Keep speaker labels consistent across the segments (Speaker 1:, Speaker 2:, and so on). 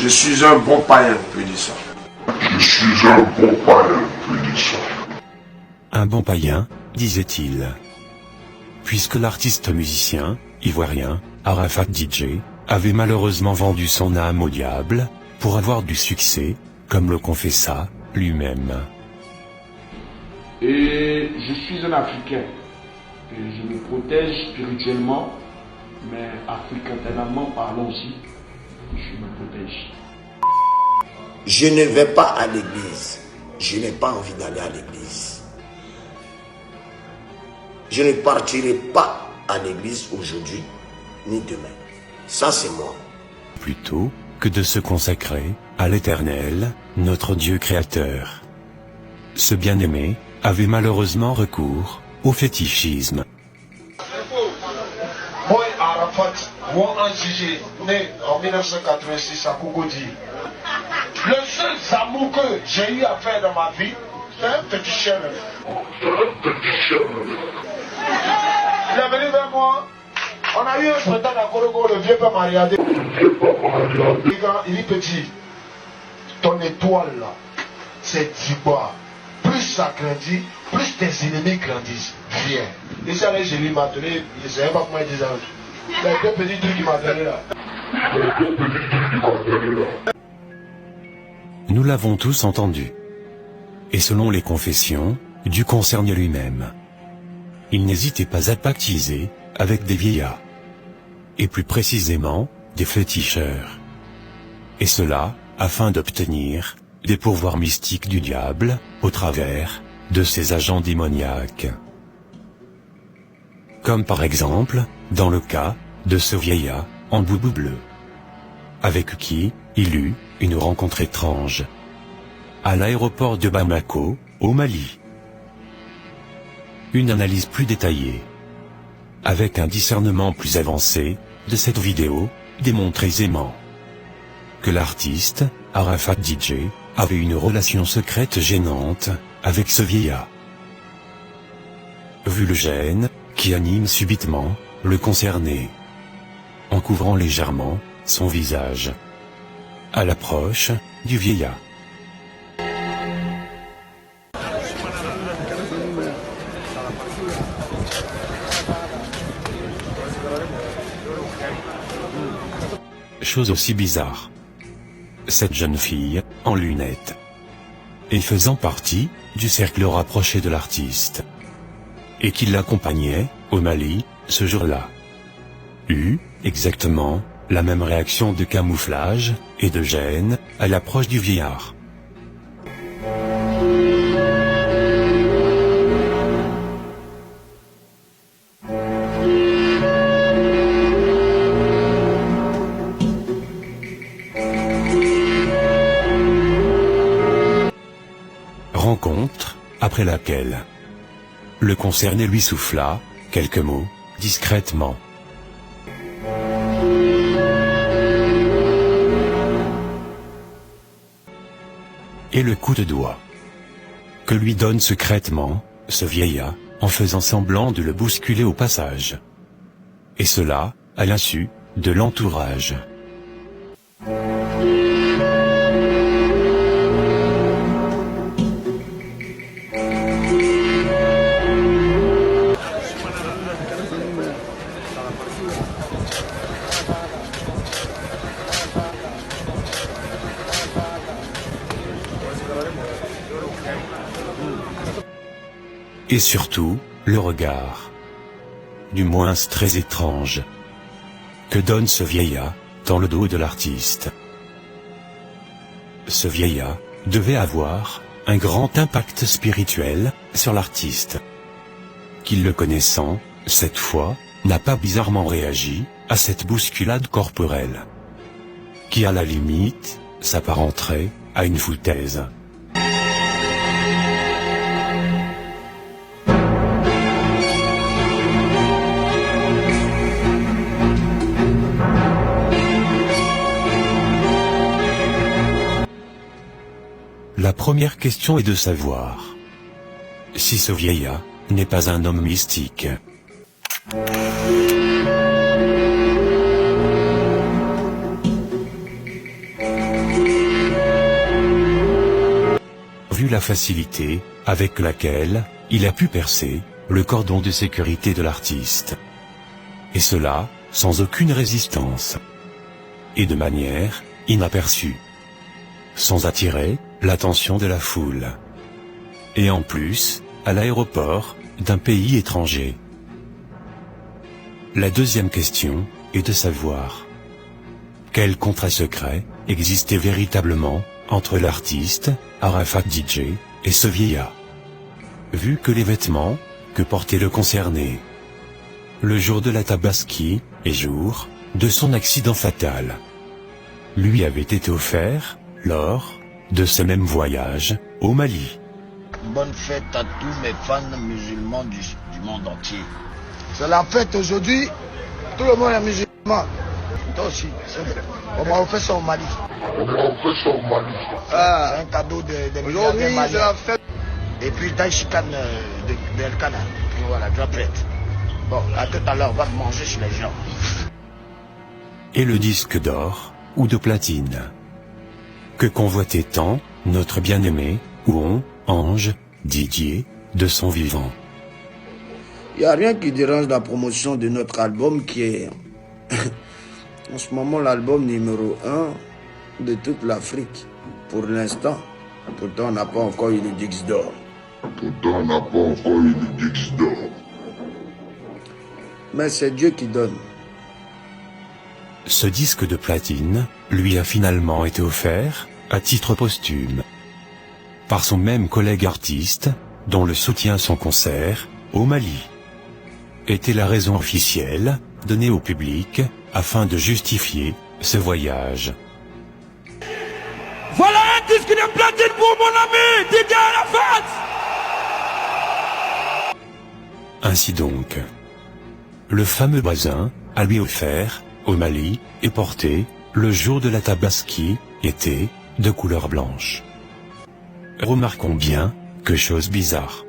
Speaker 1: Je suis un bon païen, on peut dire ça.
Speaker 2: Je suis un bon païen, on peut dire ça.
Speaker 3: Un bon païen, disait-il. Puisque l'artiste musicien, ivoirien, Arafat DJ, avait malheureusement vendu son âme au diable, pour avoir du succès, comme le confessa lui-même.
Speaker 1: Et je suis un Africain. Et je me protège spirituellement, mais africanement parlant aussi, je me protège.
Speaker 4: Je ne vais pas à l'église. Je n'ai pas envie d'aller à l'église. Je ne partirai pas à l'église aujourd'hui ni demain. Ça, c'est moi.
Speaker 3: Plutôt que de se consacrer à l'Éternel, notre Dieu créateur. Ce bien-aimé avait malheureusement recours au fétichisme.
Speaker 5: Moi, Arafat, moi, un sujet né en 1986 à Koukoudi. Le seul amour que j'ai eu à faire dans ma vie, c'est un féticheur. Il est venu vers moi. On a eu un spectacle à Korogo, le vieux père Mariadé. Il dit petit, ton étoile là, c'est Diba. Plus ça grandit, plus tes ennemis grandissent. Viens. Et ça, là, je lui m'a donné, je ne savais pas comment il disait. Les deux petits trucs qu'il m'a donné là.
Speaker 3: Nous l'avons tous entendu. Et selon les confessions, Dieu concerne lui-même. Il n'hésitait pas à pactiser avec des vieillards. Et plus précisément, des féticheurs. Et cela, afin d'obtenir des pouvoirs mystiques du diable, au travers de ses agents démoniaques. Comme par exemple, dans le cas de ce vieillard en boubou bleu, avec qui il eut une rencontre étrange, à l'aéroport de Bamako, au Mali. Une analyse plus détaillée, avec un discernement plus avancé, de cette vidéo, démontre aisément que l'artiste, Arafat DJ, avait une relation secrète gênante avec ce vieillard. Vu le gène qui anime subitement le concerné, en couvrant légèrement son visage, à l'approche du vieillard. Chose aussi bizarre. Cette jeune fille, en lunettes, et faisant partie du cercle rapproché de l'artiste, et qui l'accompagnait au Mali ce jour-là, eut exactement la même réaction de camouflage et de gêne à l'approche du vieillard. Rencontre, après laquelle le concerné lui souffla quelques mots, discrètement. Et le coup de doigt que lui donne secrètement ce vieillard, en faisant semblant de le bousculer au passage. Et cela, à l'insu de l'entourage. Et surtout, le regard, du moins très étrange, que donne ce vieillard dans le dos de l'artiste. Ce vieillard devait avoir un grand impact spirituel sur l'artiste, qui le connaissant, cette fois, n'a pas bizarrement réagi à cette bousculade corporelle, qui à la limite s'apparenterait à une foutaise. La première question est de savoir si ce vieillard n'est pas un homme mystique. vu la facilité avec laquelle il a pu percer le cordon de sécurité de l'artiste. Et cela sans aucune résistance. Et de manière inaperçue. Sans attirer l'attention de la foule. Et en plus, à l'aéroport d'un pays étranger. La deuxième question est de savoir quel contrat secret existait véritablement entre l'artiste, Arafat DJ, et ce vieillard. Vu que les vêtements que portait le concerné le jour de la Tabaski et jour de son accident fatal lui avaient été offerts lors de ce même voyage au Mali.
Speaker 4: Bonne fête à tous mes fans musulmans du monde entier.
Speaker 5: C'est la fête aujourd'hui. Tout le monde est musulman. Toi aussi. On m'a offert ça au Mali. C'est un cadeau de aujourd'hui, c'est la fête. Et puis Daishikan d'Elkana. Voilà, déjà prête. Bon, à tout à l'heure, on va manger chez les gens.
Speaker 3: Et le disque d'or ou de platine que convoitait tant notre bien-aimé Ouon Ange Didier de son vivant.
Speaker 4: Il n'y a rien qui dérange la promotion de notre album qui est en ce moment l'album numéro 1 de toute l'Afrique. Pour l'instant. Pourtant on n'a pas encore eu le disque d'or. Mais c'est Dieu qui donne.
Speaker 3: Ce disque de platine lui a finalement été offert à titre posthume par son même collègue artiste dont le soutien à son concert au Mali était la raison officielle donnée au public afin de justifier ce voyage.
Speaker 6: Voilà un disque de platine pour mon ami Didier Arafat.
Speaker 3: Ainsi donc, le fameux bazin à lui offert au Mali et porté le jour de la Tabaski était de couleur blanche. Remarquons bien que chose bizarre.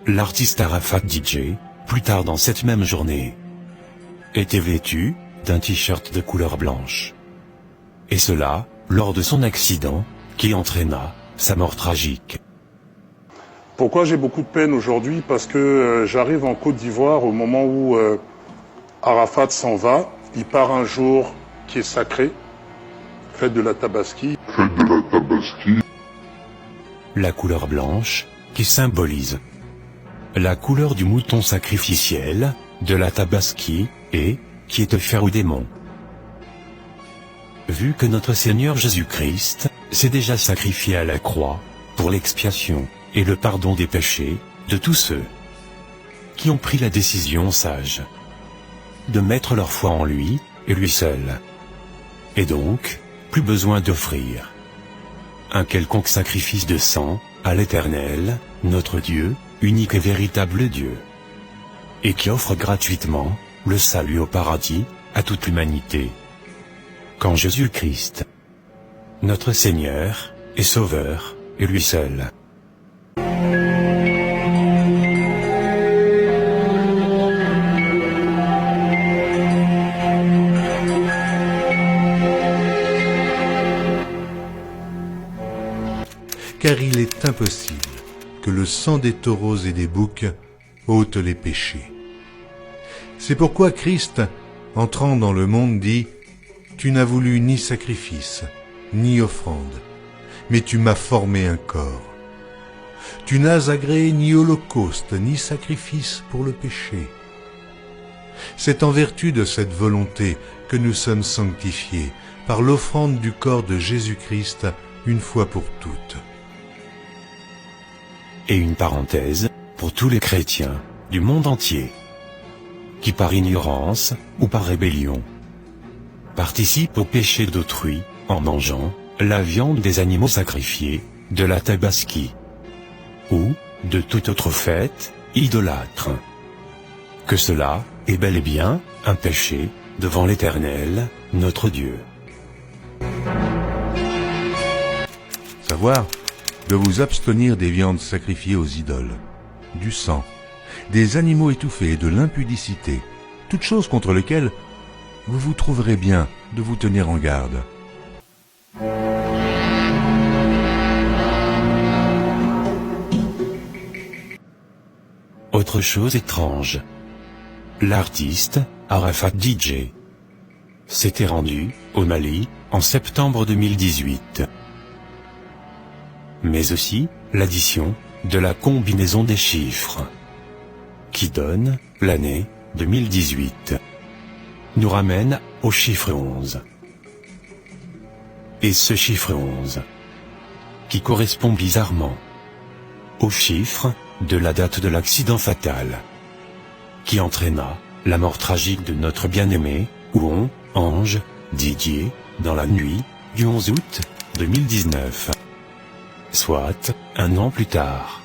Speaker 3: L'artiste Arafat DJ, plus tard dans cette même journée, était vêtu d'un t-shirt de couleur blanche. Et cela lors de son accident qui entraîna sa mort tragique.
Speaker 7: Pourquoi j'ai beaucoup de peine aujourd'hui? Parce que j'arrive en Côte d'Ivoire au moment où Arafat s'en va. Il part un jour qui est sacré, fête de la Tabaski.
Speaker 3: La couleur blanche qui symbolise la couleur du mouton sacrificiel de la Tabaski et qui est offert aux démons. Vu que notre Seigneur Jésus-Christ s'est déjà sacrifié à la croix pour l'expiation et le pardon des péchés de tous ceux qui ont pris la décision sage de mettre leur foi en lui et lui seul. Et donc, plus besoin d'offrir un quelconque sacrifice de sang à l'Éternel, notre Dieu, unique et véritable Dieu, et qui offre gratuitement le salut au paradis à toute l'humanité. Quand Jésus-Christ, notre Seigneur et Sauveur, est lui seul.
Speaker 8: Car il est impossible que le sang des taureaux et des boucs ôte les péchés. C'est pourquoi Christ, entrant dans le monde, dit « Tu n'as voulu ni sacrifice, ni offrande, mais tu m'as formé un corps. Tu n'as agréé ni holocauste, ni sacrifice pour le péché. » C'est en vertu de cette volonté que nous sommes sanctifiés par l'offrande du corps de Jésus-Christ une fois pour toutes.
Speaker 3: Et une parenthèse pour tous les chrétiens du monde entier qui par ignorance ou par rébellion participent au péché d'autrui en mangeant la viande des animaux sacrifiés de la Tabaski ou de toute autre fête idolâtre. Que cela est bel et bien un péché devant l'Éternel, notre Dieu.
Speaker 8: Savoir de vous abstenir des viandes sacrifiées aux idoles, du sang, des animaux étouffés et de l'impudicité, toutes choses contre lesquelles vous vous trouverez bien de vous tenir en garde.
Speaker 3: autre chose étrange. L'artiste, Arafat DJ, s'était rendu au Mali en septembre 2018. Mais aussi l'addition de la combinaison des chiffres, qui donne l'année 2018, nous ramène au chiffre 11. Et ce chiffre 11, qui correspond bizarrement au chiffre de la date de l'accident fatal, qui entraîna la mort tragique de notre bien-aimé, Ouon Ange Didier, dans la nuit du 11 août 2019, soit un an plus tard.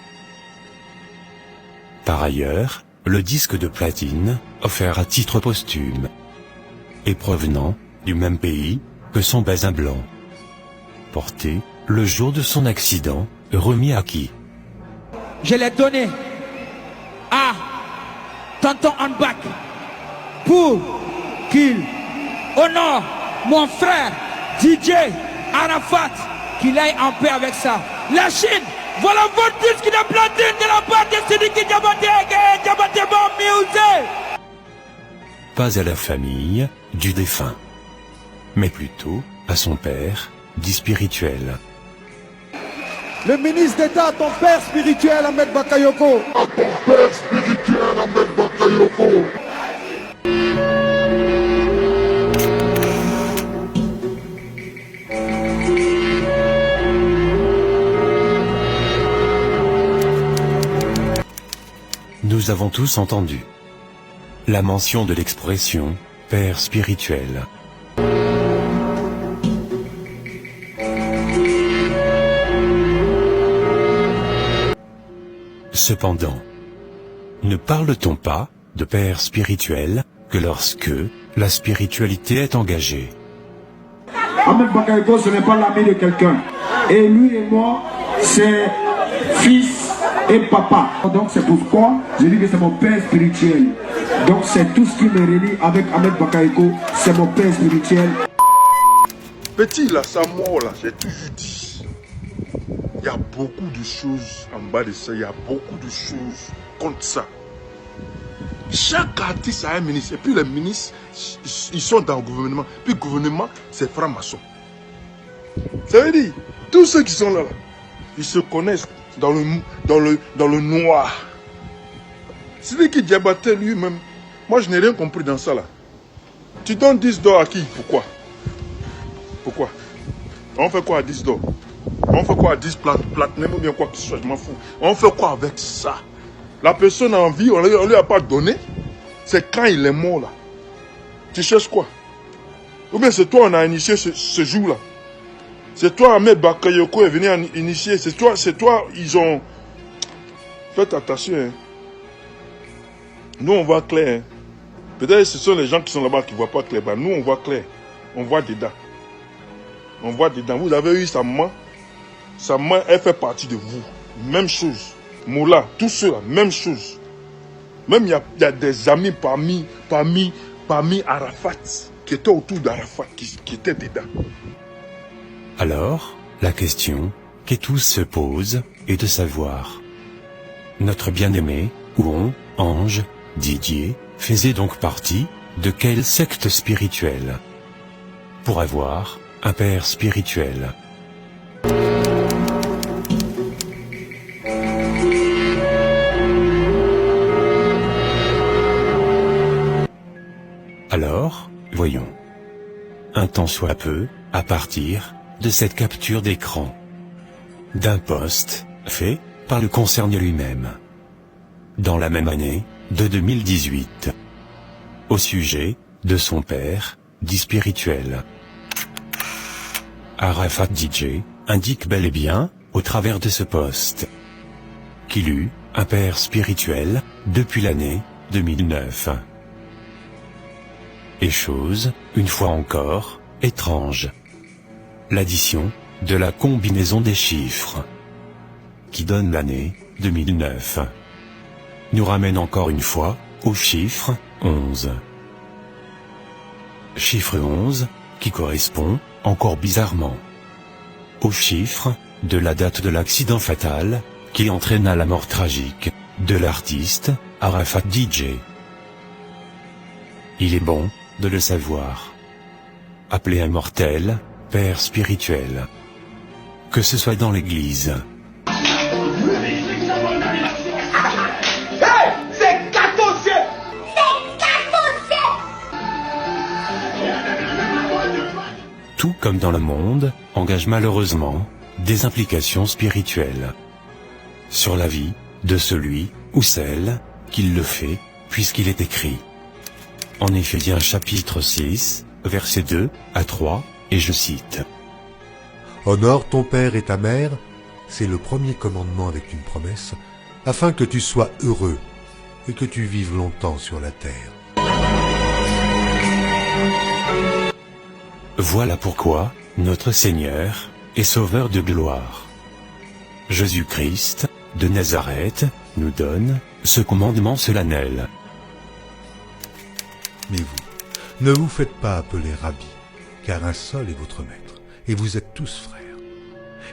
Speaker 3: Par ailleurs, le disque de platine, offert à titre posthume, est provenant du même pays que son baisin blanc, porté le jour de son accident, remis à qui?
Speaker 6: Je l'ai donné à Tonton Hanbak pour qu'il honore mon frère DJ Arafat, qu'il aille en paix avec ça. La Chine, voilà votre disque de platine de la part de Sidiki Diabaté Bon Music.
Speaker 3: Pas à la famille du défunt, mais plutôt à son père, dit spirituel.
Speaker 9: Le ministre d'État, ton père spirituel, Ahmed Bakayoko.
Speaker 2: À ton père spirituel, Ahmed Bakayoko.
Speaker 3: Nous avons tous entendu la mention de l'expression « père spirituel ». Cependant, ne parle-t-on pas de père spirituel que lorsque la spiritualité est engagée?
Speaker 10: Ahmed Bakayoko, ce n'est pas l'ami de quelqu'un. Et lui et moi, c'est fils et papa. Donc c'est pourquoi je dis que c'est mon père spirituel. Donc c'est tout ce qui me relie avec Ahmed Bakayoko, c'est mon père spirituel.
Speaker 5: Petit là, sa mort là, j'ai toujours dit. Il y a beaucoup de choses en bas de ça, il y a beaucoup de choses contre ça. Chaque artiste a un ministre, et puis les ministres, ils sont dans le gouvernement. Puis le gouvernement, c'est franc-maçon. Ça veut dire, tous ceux qui sont là, ils se connaissent dans le noir. Sidiki Diabaté lui-même, moi je n'ai rien compris dans ça là. Tu donnes 10 dollars à qui? Pourquoi? Pourquoi? On fait quoi à 10 dollars? On fait quoi à 10 platinum ou bien quoi que ce soit, je m'en fous. On fait quoi avec ça? La personne a envie, on ne lui a pas donné. C'est quand il est mort là. Tu cherches quoi? Ou bien c'est toi on a initié ce jour-là. C'est toi Ahmed Bakayoko est venu initier. C'est toi, ils ont... Faites attention. Hein. Nous on voit clair. Hein. Peut-être ce sont les gens qui sont là-bas qui ne voient pas clair. Bah, nous on voit clair. On voit dedans. On voit dedans. Vous avez eu sa main. Sa main, elle fait partie de vous. Même chose. Moula, tout cela, même chose. Même il y a des amis parmi Arafat qui étaient autour d'Arafat, qui étaient dedans.
Speaker 3: Alors, la question que tous se posent est de savoir. Notre bien-aimé, Ouon Ange Didier, faisait donc partie de quelle secte spirituelle? Pour avoir un père spirituel. Alors, voyons. Un tant soit peu, à partir de cette capture d'écran d'un post fait par le concerné lui-même, dans la même année de 2018, au sujet de son père, dit spirituel. Arafat DJ indique bel et bien, au travers de ce post, qu'il eut un père spirituel depuis l'année 2009. Et chose, une fois encore, étrange. L'addition de la combinaison des chiffres, qui donne l'année 2009, nous ramène encore une fois au chiffre 11. Chiffre 11, qui correspond, encore bizarrement, au chiffre de la date de l'accident fatal qui entraîna la mort tragique de l'artiste Arafat DJ. Il est bon de le savoir. Appelé un mortel, père spirituel. Que ce soit dans l'église, tout comme dans le monde, engage malheureusement des implications spirituelles sur la vie de celui ou celle qui le fait, puisqu'il est écrit en Éphésiens chapitre 6, versets 2 à 3, et je cite:
Speaker 8: Honore ton père et ta mère, c'est le premier commandement avec une promesse, afin que tu sois heureux et que tu vives longtemps sur la terre.
Speaker 3: Voilà pourquoi notre Seigneur et Sauveur de gloire, Jésus-Christ de Nazareth, nous donne ce commandement solennel.
Speaker 8: Mais vous, ne vous faites pas appeler Rabbi, car un seul est votre maître, et vous êtes tous frères.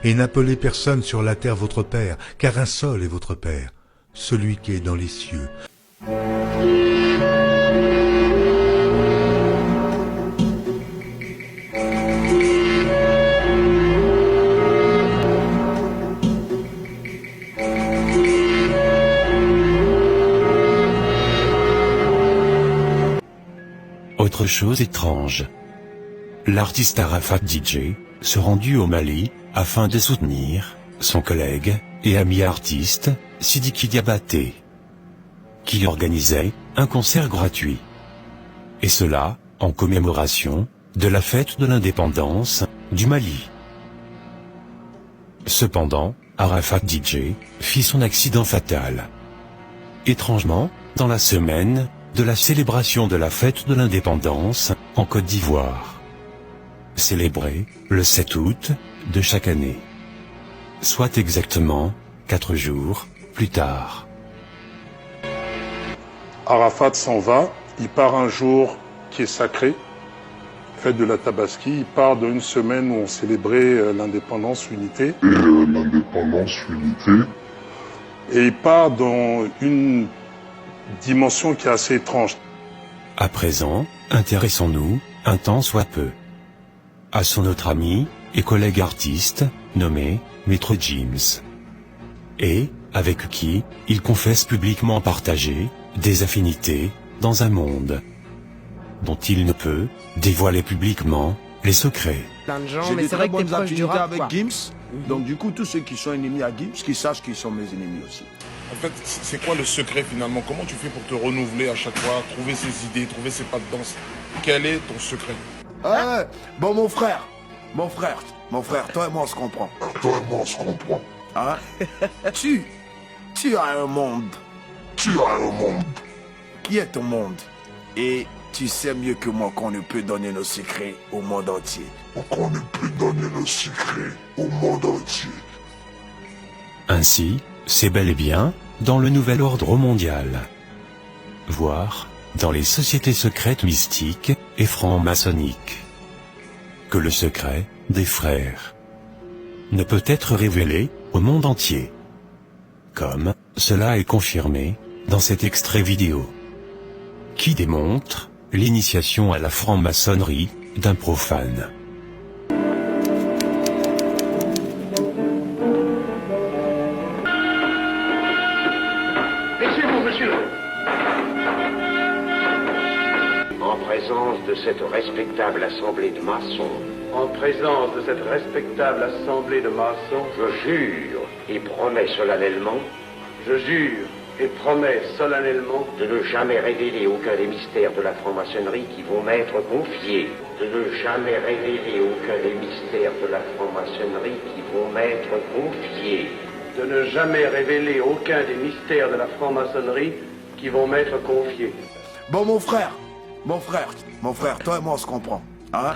Speaker 8: Et n'appelez personne sur la terre votre Père, car un seul est votre Père, celui qui est dans les cieux.
Speaker 3: Autre chose étrange. L'artiste Arafat DJ se rendit au Mali afin de soutenir son collègue et ami artiste Sidiki Diabaté, qui organisait un concert gratuit. Et cela en commémoration de la fête de l'indépendance du Mali. Cependant, Arafat DJ fit son accident fatal. Étrangement, dans la semaine de la célébration de la fête de l'indépendance en Côte d'Ivoire, célébrée le 7 août de chaque année, soit exactement 4 jours plus tard.
Speaker 7: Arafat s'en va, il part un jour qui est sacré, fête de la Tabaski, il part d'une semaine où on célébrait l'indépendance, l'unité. Et il part dans une dimension qui est assez étrange.
Speaker 3: À présent, intéressons-nous, un temps soit peu, à son autre ami et collègue artiste, nommé Maître Gims, et avec qui il confesse publiquement partager des affinités dans un monde dont il ne peut dévoiler publiquement les secrets.
Speaker 4: J'ai des très bonnes affinités avec Gims, donc du coup tous ceux qui sont ennemis à Gims, qu'ils sachent qu'ils sont mes ennemis aussi.
Speaker 11: En fait, c'est quoi le secret finalement? Comment tu fais pour te renouveler à chaque fois, trouver ses idées, trouver ses pas de danse? Quel est ton secret?
Speaker 4: Bon mon frère, toi et moi on se comprend. Hein? tu as un monde. Qui est ton monde? Et tu sais mieux que moi qu'on ne peut donner nos secrets au monde entier.
Speaker 3: Ainsi, c'est bel et bien dans le nouvel ordre mondial, voire dans les sociétés secrètes mystiques et franc-maçonniques, que le secret des frères ne peut être révélé au monde entier, comme cela est confirmé dans cet extrait vidéo, qui démontre l'initiation à la franc-maçonnerie d'un profane.
Speaker 12: En présence de cette respectable assemblée de maçons, je jure et promets solennellement de ne jamais révéler aucun des mystères de la franc-maçonnerie qui vont m'être confiés.
Speaker 4: Bon mon frère, toi et moi on se comprend. Hein?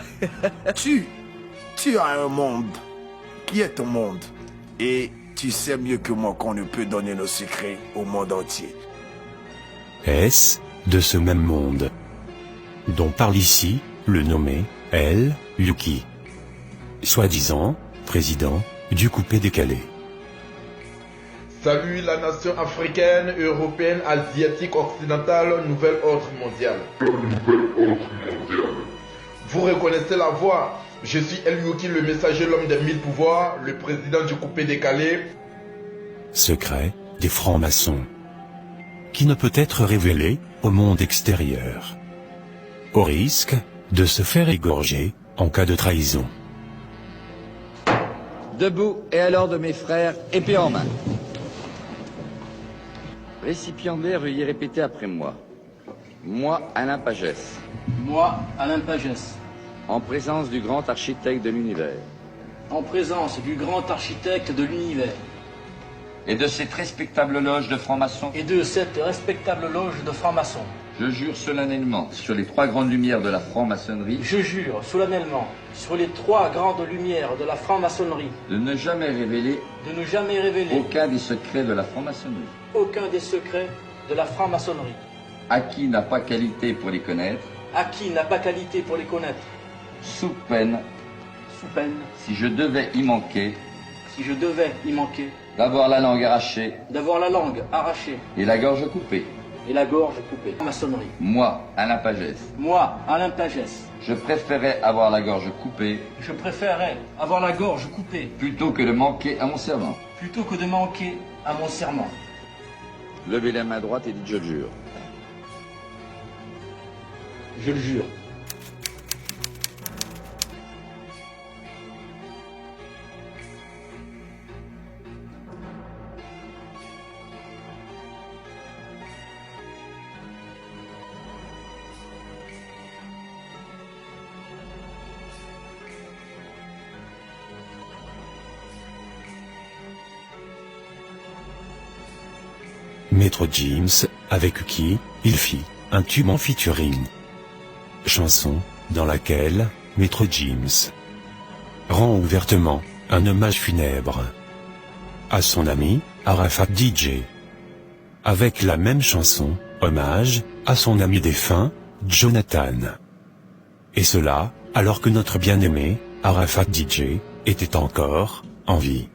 Speaker 4: tu as un monde. Qui est ton monde? Et tu sais mieux que moi qu'on ne peut donner nos secrets au monde entier.
Speaker 3: Est-ce de ce même monde dont parle ici le nommé El Yuki, soi-disant président du coupé décalé?
Speaker 13: Salut la nation africaine, européenne, asiatique, occidentale, nouvel ordre mondial. Vous reconnaissez la voix? Je suis El Yuki, le messager, l'homme des 1000 pouvoirs, le président du coupé décalé.
Speaker 3: Secret des francs-maçons, qui ne peut être révélé au monde extérieur, au risque de se faire égorger en cas de trahison.
Speaker 14: Debout et à l'ordre de mes frères, épée en main. Récipiendaire, veuillez répéter après moi. Moi, Alain Pagès.
Speaker 15: Moi, Alain Pagès.
Speaker 14: En présence du grand architecte de l'univers.
Speaker 15: En présence du grand architecte de l'univers.
Speaker 14: Et de cette respectable loge de francs-maçons.
Speaker 15: Et de cette respectable loge de francs-maçons.
Speaker 14: Je jure solennellement sur les trois grandes lumières de la franc-maçonnerie.
Speaker 15: Je jure solennellement sur les trois grandes lumières de la franc-maçonnerie.
Speaker 14: De ne jamais révéler.
Speaker 15: De ne jamais révéler.
Speaker 14: Aucun des secrets de la franc-maçonnerie.
Speaker 15: Aucun des secrets de la franc-maçonnerie.
Speaker 14: À qui n'a pas qualité pour les connaître.
Speaker 15: À qui n'a pas qualité pour les connaître.
Speaker 14: Sous peine.
Speaker 15: Sous peine.
Speaker 14: Si je devais y manquer.
Speaker 15: Si je devais y manquer.
Speaker 14: D'avoir la langue arrachée.
Speaker 15: D'avoir la langue arrachée.
Speaker 14: Et la gorge coupée.
Speaker 15: Et la gorge coupée. Maçonnerie.
Speaker 14: Moi, Alain Pagès.
Speaker 15: Moi, Alain Pagès.
Speaker 14: Je préférais avoir la gorge coupée.
Speaker 15: Je préférais avoir la gorge coupée.
Speaker 14: Plutôt que de manquer à mon serment.
Speaker 15: Plutôt que de manquer à mon serment.
Speaker 14: Levez la main droite et dites je le jure.
Speaker 15: Je le jure.
Speaker 3: Maître Gims, avec qui il fit un tube en featuring. Chanson dans laquelle Maître Gims rend ouvertement un hommage funèbre à son ami Arafat DJ. Avec la même chanson, hommage à son ami défunt, Jonathan. Et cela, alors que notre bien-aimé Arafat DJ était encore en vie.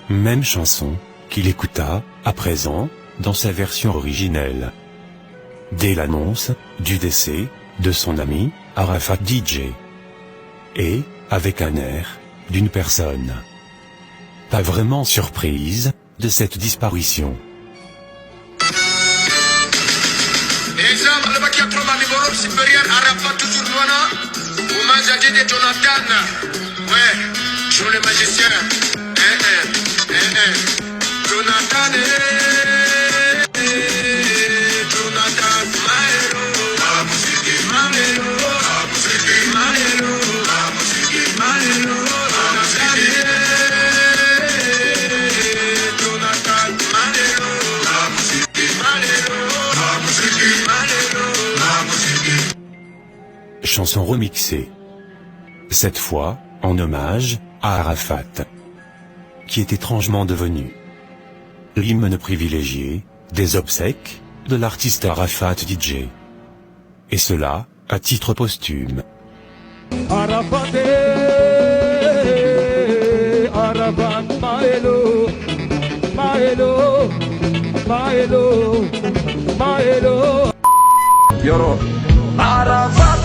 Speaker 3: Même chanson qu'il écouta, à présent, dans sa version originelle. Dès l'annonce du décès de son ami, Arafat DJ. Et, avec un air, d'une personne pas vraiment surprise de cette disparition.
Speaker 16: Exemple baki atroma liboro supérieur Arafat toujours noana hommage à Didier Jonathan. Ouais, joue le magicien. Jonathan Jonathan Maero la musique Maero la musique Maero la musique Maero la musique Jonathan Maero la musique Maero la musique Maero la musique.
Speaker 3: Chanson remixée. Cette fois, en hommage à Arafat, qui est étrangement devenu l'hymne privilégié des obsèques de l'artiste Arafat DJ. Et cela, à titre posthume.
Speaker 9: Arafat, Arafat, Maelo, Maelo, Maelo, Maelo.
Speaker 16: Yoro. Arafat,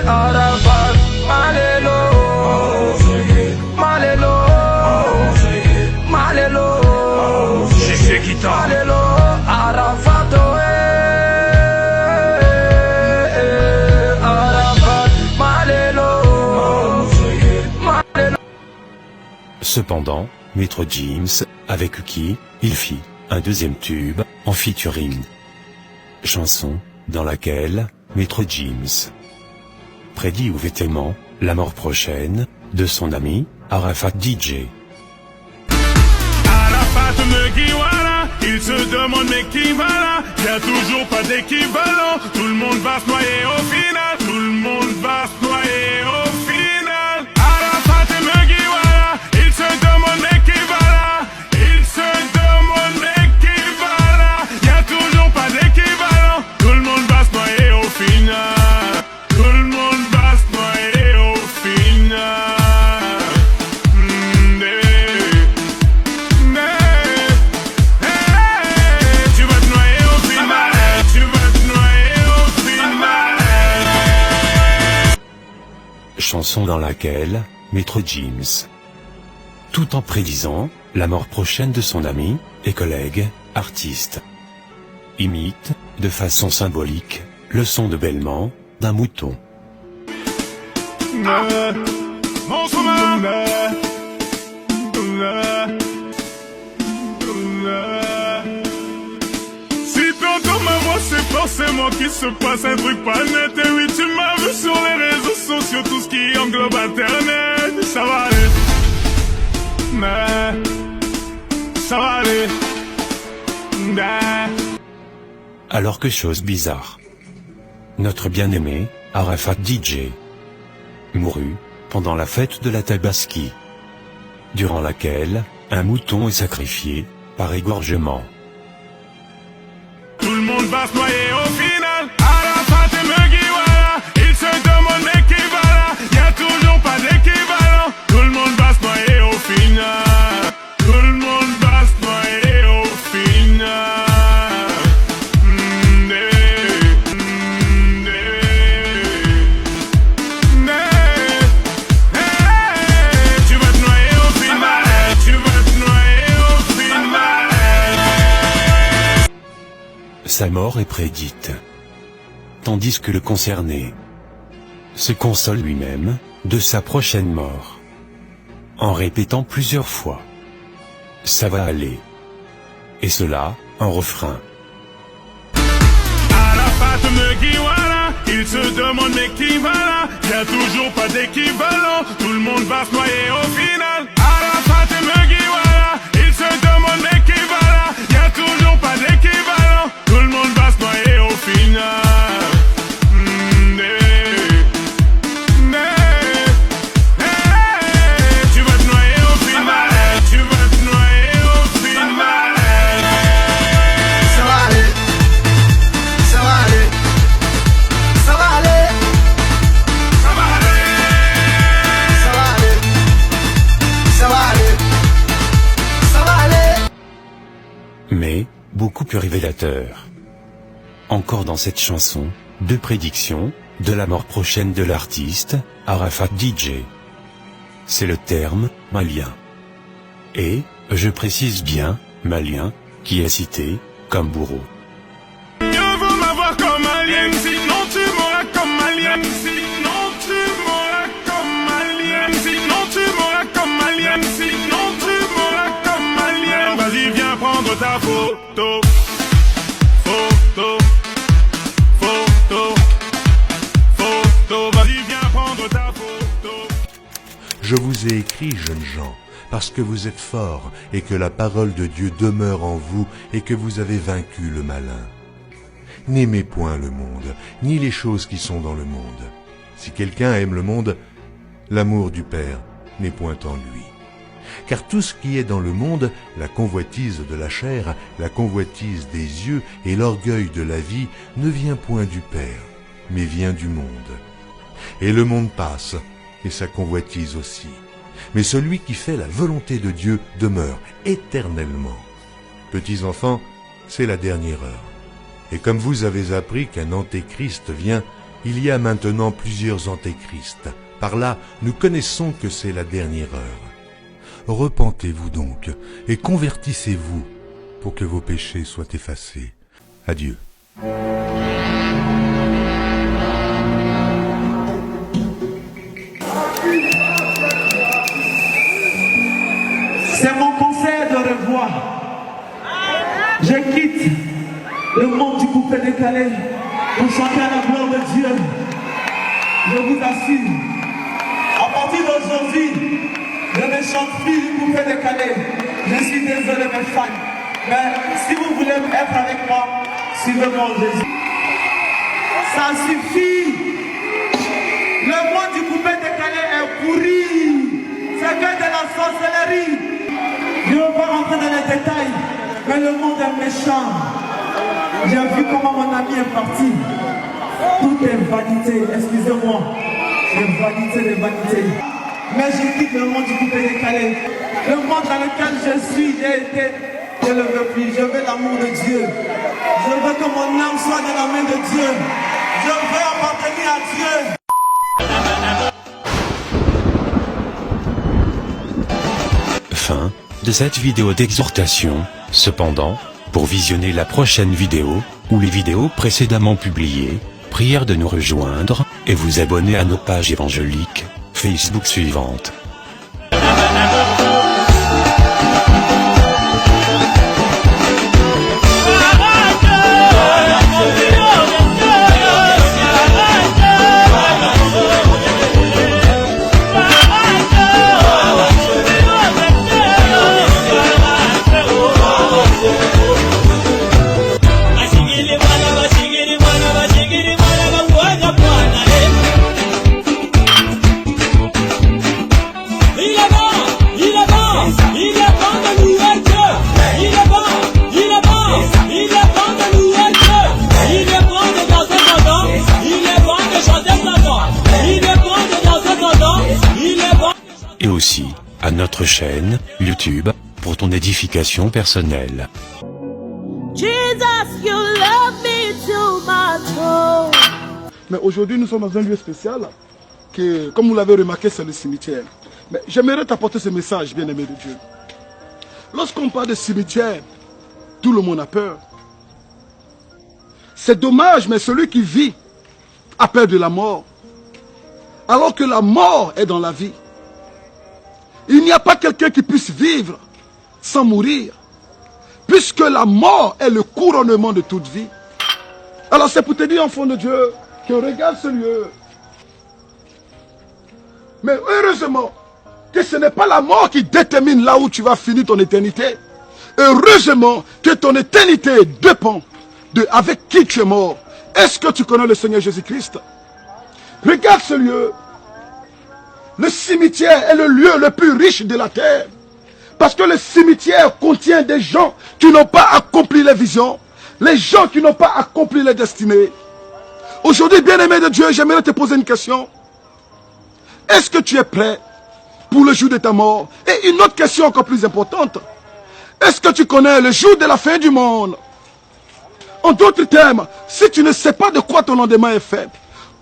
Speaker 16: Arafat, Maelo, Maelo, Maelo. Je sais qui t'a. Maelo, Arafat, Arafat, Maelo, Maelo.
Speaker 3: Cependant, Maître Gims, avec qui il fit un deuxième tube en featuring. Chanson dans laquelle Maître Gims prédit ouvertement la mort prochaine de son ami Arafat DJ.
Speaker 16: Arafat
Speaker 17: Arafat Meguiwara, il se demande mais qui va là? Y a toujours pas d'équivalent. Tout le monde va se noyer au final. Tout le monde va se noyer au final. Arafat Meguiwara, il se demande mais qui va là? Il se demande mais qui va là? Y a toujours pas d'équivalent. Tout le monde va se noyer au final. Tout le monde va se noyer au final.
Speaker 3: Chanson dans laquelle Maître Gims, tout en prédisant la mort prochaine de son ami et collègue, artiste, imite, de façon symbolique, le son de bêlement d'un mouton.
Speaker 17: Si t'entends ma voix, c'est forcément qu'il se passe un truc pas net. Et oui, tu m'as vu sur les réseaux sociaux, tout ce qui englobe Internet. Ça va aller, mais ça va aller.
Speaker 3: Alors que chose bizarre, notre bien-aimé Arafat DJ mourut pendant la fête de la Tabaski, durant laquelle un mouton est sacrifié par égorgement.
Speaker 17: Tout le monde va se noyer au final. Arafat Meguiwara, il se demande mais qui va là? Y a toujours pas d'équivalent. Tout le monde va se noyer au final. Tout le monde va se noyer au final. Tu vas te noyer au final. Tu vas te noyer au final.
Speaker 3: Sa mort est prédite, tandis que le concerné se console lui-même de sa prochaine mort, en répétant plusieurs fois « ça va aller », et cela en refrain.
Speaker 17: Arafat Meguiwara, il se demande mais qui va là? Y a toujours pas d'équivalent. Tout le monde va se noyer au final. Arafat Meguiwara, il se demande mais qui va là? Y a toujours pas d'équivalent. Tout le monde va se noyer au final. Tu vas te noyer au final. Tu vas te noyer au final.
Speaker 16: Ça va aller, ça va aller, ça va aller, ça va aller, ça va aller, ça va aller, ça va aller.
Speaker 3: Mais beaucoup plus révélateur. Encore dans cette chanson, deux prédictions de la mort prochaine de l'artiste, Arafat DJ. C'est le terme malien. Et, je précise bien, malien, qui est cité comme bourreau.
Speaker 17: Mieux vaut m'avoir comme alien, sinon tu m'auras comme alien, sinon tu m'auras comme alien, sinon tu m'auras comme alien, sinon tu m'auras comme alien. Vas-y, viens prendre ta photo, photo, photo, photo. Vas-y, viens prendre ta photo.
Speaker 8: Je vous ai écrit, jeunes gens, parce que vous êtes forts et que la parole de Dieu demeure en vous et que vous avez vaincu le malin. N'aimez point le monde, ni les choses qui sont dans le monde. Si quelqu'un aime le monde, l'amour du Père n'est point en lui. Car tout ce qui est dans le monde, la convoitise de la chair, la convoitise des yeux et l'orgueil de la vie, ne vient point du Père, mais vient du monde. Et le monde passe, et sa convoitise aussi. Mais celui qui fait la volonté de Dieu demeure éternellement. Petits enfants, c'est la dernière heure. Et comme vous avez appris qu'un antéchrist vient, il y a maintenant plusieurs antéchrists. Par là, nous connaissons que c'est la dernière heure. Repentez-vous donc et convertissez-vous pour que vos péchés soient effacés. Adieu.
Speaker 9: C'est mon conseil de revoir. Je quitte le monde du coupé décalé pour chanter à la gloire de Dieu. Je vous assure, à partir d'aujourd'hui, je ne chante plus du coupé décalé. Je suis désolé mes fans. Mais si vous voulez être avec moi, suivez-moi Jésus. Ça suffit. Le monde du coupé décalé est pourri. C'est que de la sorcellerie. Je ne veux pas rentrer dans les détails, mais le monde est méchant. J'ai vu comment mon ami est parti. Tout est vanité, excusez-moi. Les vanités, les vanités. Mais je quitte le monde du coupé décalé. Le monde dans lequel je suis, je ne le veux plus. Je veux l'amour de Dieu. Je veux que mon âme soit dans la main de Dieu. Je veux appartenir à Dieu.
Speaker 3: Fin de cette vidéo d'exhortation. Cependant, pour visionner la prochaine vidéo, ou les vidéos précédemment publiées, prière de nous rejoindre, et vous abonner à nos pages évangéliques, Facebook suivantes. Et aussi à notre chaîne YouTube pour ton édification personnelle.
Speaker 18: Jesus, you love me too much.
Speaker 5: Mais aujourd'hui, nous sommes dans un lieu spécial, que, comme vous l'avez remarqué, c'est le cimetière. Mais j'aimerais t'apporter ce message, bien-aimé de Dieu. Lorsqu'on parle de cimetière, tout le monde a peur. C'est dommage, mais celui qui vit a peur de la mort. Alors que la mort est dans la vie. Il n'y a pas quelqu'un qui puisse vivre sans mourir. Puisque la mort est le couronnement de toute vie. Alors c'est pour te dire, enfant de Dieu, que regarde ce lieu. Mais heureusement que ce n'est pas la mort qui détermine là où tu vas finir ton éternité. Heureusement que ton éternité dépend de avec qui tu es mort. Est-ce que tu connais le Seigneur Jésus-Christ? Regarde ce lieu. Le cimetière est le lieu le plus riche de la terre. Parce que le cimetière contient des gens qui n'ont pas accompli les visions. Les gens qui n'ont pas accompli les destinées. Aujourd'hui, bien-aimé de Dieu, j'aimerais te poser une question. Est-ce que tu es prêt pour le jour de ta mort? Et une autre question encore plus importante. Est-ce que tu connais le jour de la fin du monde? En d'autres termes, si tu ne sais pas de quoi ton lendemain est fait,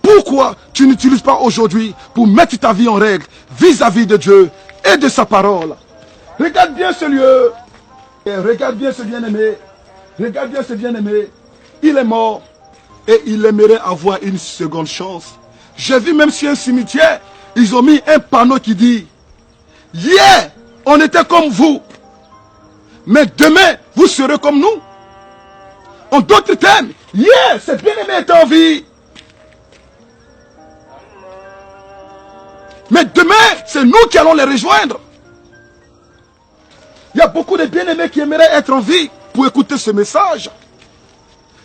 Speaker 5: pourquoi tu n'utilises pas aujourd'hui pour mettre ta vie en règle vis-à-vis de Dieu et de sa parole? Regarde bien ce lieu. Et regarde bien ce bien-aimé. Regarde bien ce bien-aimé. Il est mort et il aimerait avoir une seconde chance. J'ai vu même sur un cimetière, ils ont mis un panneau qui dit: hier, on était comme vous. Mais demain, vous serez comme nous. En d'autres termes, hier, ce bien-aimé est en vie. Mais demain, c'est nous qui allons les rejoindre. Il y a beaucoup de bien-aimés qui aimeraient être en vie pour écouter ce message.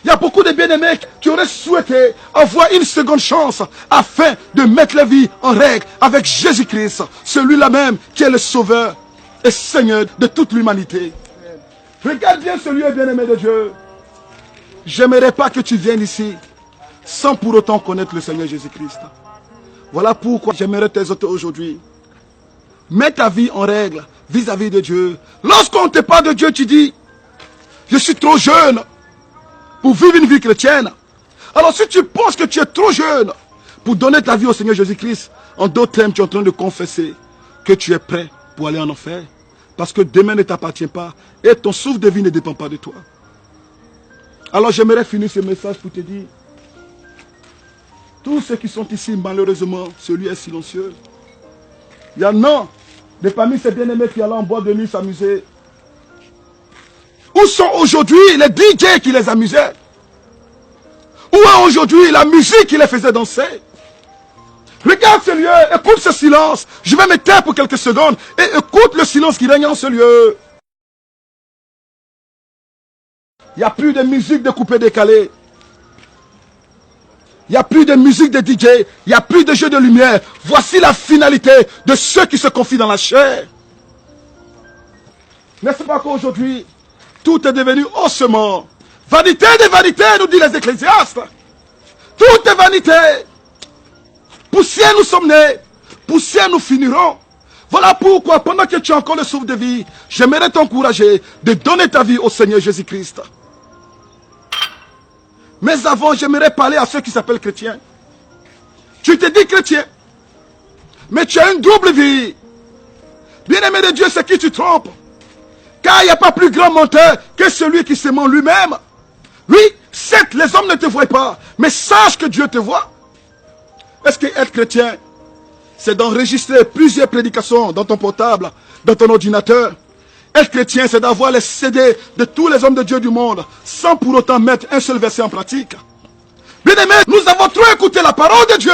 Speaker 5: Il y a beaucoup de bien-aimés qui auraient souhaité avoir une seconde chance afin de mettre la vie en règle avec Jésus-Christ, celui-là même qui est le Sauveur et Seigneur de toute l'humanité. Regarde bien ce lieu, bien-aimé de Dieu. J'aimerais pas que tu viennes ici sans pour autant connaître le Seigneur Jésus-Christ. Voilà pourquoi j'aimerais t'exhorter aujourd'hui. Mets ta vie en règle vis-à-vis de Dieu. Lorsqu'on te parle de Dieu, tu dis: je suis trop jeune pour vivre une vie chrétienne. Alors si tu penses que tu es trop jeune pour donner ta vie au Seigneur Jésus-Christ, en d'autres termes, tu es en train de confesser que tu es prêt pour aller en enfer. Parce que demain ne t'appartient pas et ton souffle de vie ne dépend pas de toi. Alors j'aimerais finir ce message pour te dire: tous ceux qui sont ici, malheureusement, celui est silencieux. Il y en a de parmi ces bien-aimés qui allaient en boîte de nuit s'amuser. Où sont aujourd'hui les DJ qui les amusaient? Où est aujourd'hui la musique qui les faisait danser? Regarde ce lieu, écoute ce silence. Je vais me taire pour quelques secondes et écoute le silence qui règne en ce lieu.
Speaker 19: Il n'y a plus de musique de coupé-décalé. Il n'y a plus de musique de DJ. Il n'y a plus de jeux de lumière. Voici la finalité de ceux qui se confient dans la chair. N'est-ce pas qu'aujourd'hui, tout est devenu ossement. Vanité des vanités, nous disent les ecclésiastes. Tout est vanité. Poussière nous sommes nés. Poussière nous finirons. Voilà pourquoi, pendant que tu as encore le souffle de vie, j'aimerais t'encourager de donner ta vie au Seigneur Jésus-Christ. Mais avant, j'aimerais parler à ceux qui s'appellent chrétiens. Tu te dis chrétien, mais tu as une double vie. Bien-aimé de Dieu, c'est qui tu trompes. Car il n'y a pas plus grand menteur que celui qui se ment lui-même. Oui, certes, les hommes ne te voient pas, mais sache que Dieu te voit. Est-ce que être chrétien, c'est d'enregistrer plusieurs prédications dans ton portable, dans ton ordinateur? Être chrétien, c'est d'avoir les CD de tous les hommes de Dieu du monde, sans pour autant mettre un seul verset en pratique. Bien-aimés, nous avons trop écouté la parole de Dieu.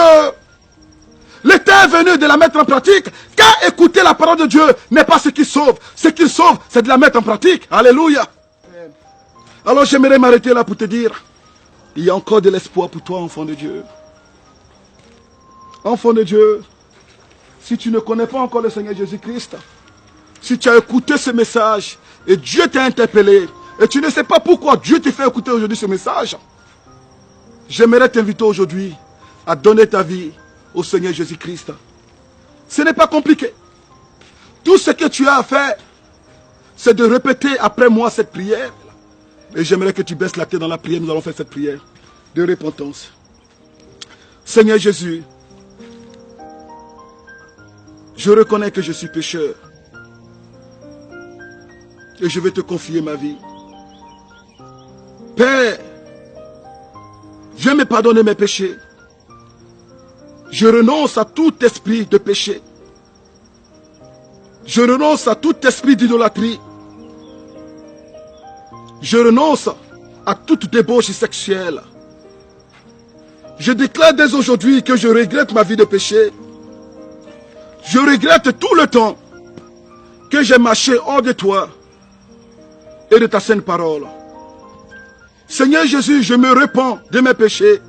Speaker 19: Le temps est venu de la mettre en pratique, car écouter la parole de Dieu n'est pas ce qui sauve. Ce qui sauve, c'est de la mettre en pratique. Alléluia. Alors j'aimerais m'arrêter là pour te dire, il y a encore de l'espoir pour toi, enfant de Dieu. Enfant de Dieu, si tu ne connais pas encore le Seigneur Jésus-Christ, si tu as écouté ce message et Dieu t'a interpellé et tu ne sais pas pourquoi Dieu te fait écouter aujourd'hui ce message, j'aimerais t'inviter aujourd'hui à donner ta vie au Seigneur Jésus-Christ. Ce n'est pas compliqué. Tout ce que tu as à faire, c'est de répéter après moi cette prière. Et j'aimerais que tu baisses la tête dans la prière. Nous allons faire cette prière de repentance. Seigneur Jésus, je reconnais que je suis pécheur. Et je vais te confier ma vie. Père, viens me pardonner mes péchés. Je renonce à tout esprit de péché. Je renonce à tout esprit d'idolâtrie. Je renonce à toute débauche sexuelle. Je déclare dès aujourd'hui que je regrette ma vie de péché. Je regrette tout le temps que j'ai marché hors de toi et de ta sainte parole. Seigneur Jésus, je me repens de mes péchés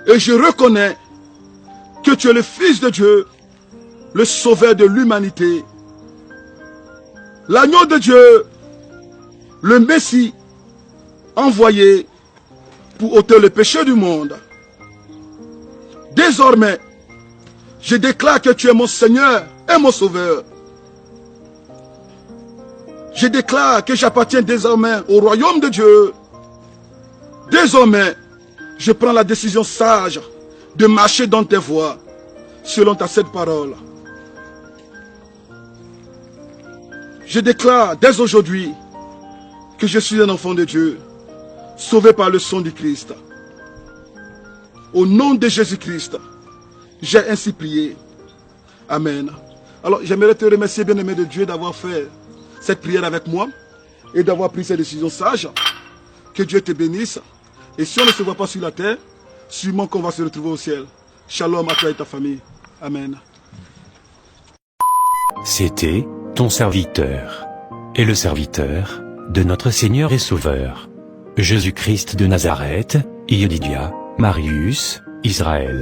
Speaker 19: et je reconnais que tu es le Fils de Dieu, le Sauveur de l'humanité, l'agneau de Dieu, le Messie envoyé pour ôter le péché du monde. Désormais, je déclare que tu es mon Seigneur et mon Sauveur. Je déclare que j'appartiens désormais au royaume de Dieu. Désormais, je prends la décision sage de marcher dans tes voies, selon ta sainte parole. Je déclare dès aujourd'hui que je suis un enfant de Dieu, sauvé par le sang du Christ. Au nom de Jésus-Christ, j'ai ainsi prié. Amen. Alors, j'aimerais te remercier, bien-aimé de Dieu, d'avoir fait cette prière avec moi et d'avoir pris cette décision sage. Que Dieu te bénisse. Et si on ne se voit pas sur la terre, sûrement qu'on va se retrouver au ciel. Shalom à toi et ta famille. Amen.
Speaker 3: C'était ton serviteur et le serviteur de notre Seigneur et Sauveur, Jésus-Christ de Nazareth, Yedidia, Marius, Israël.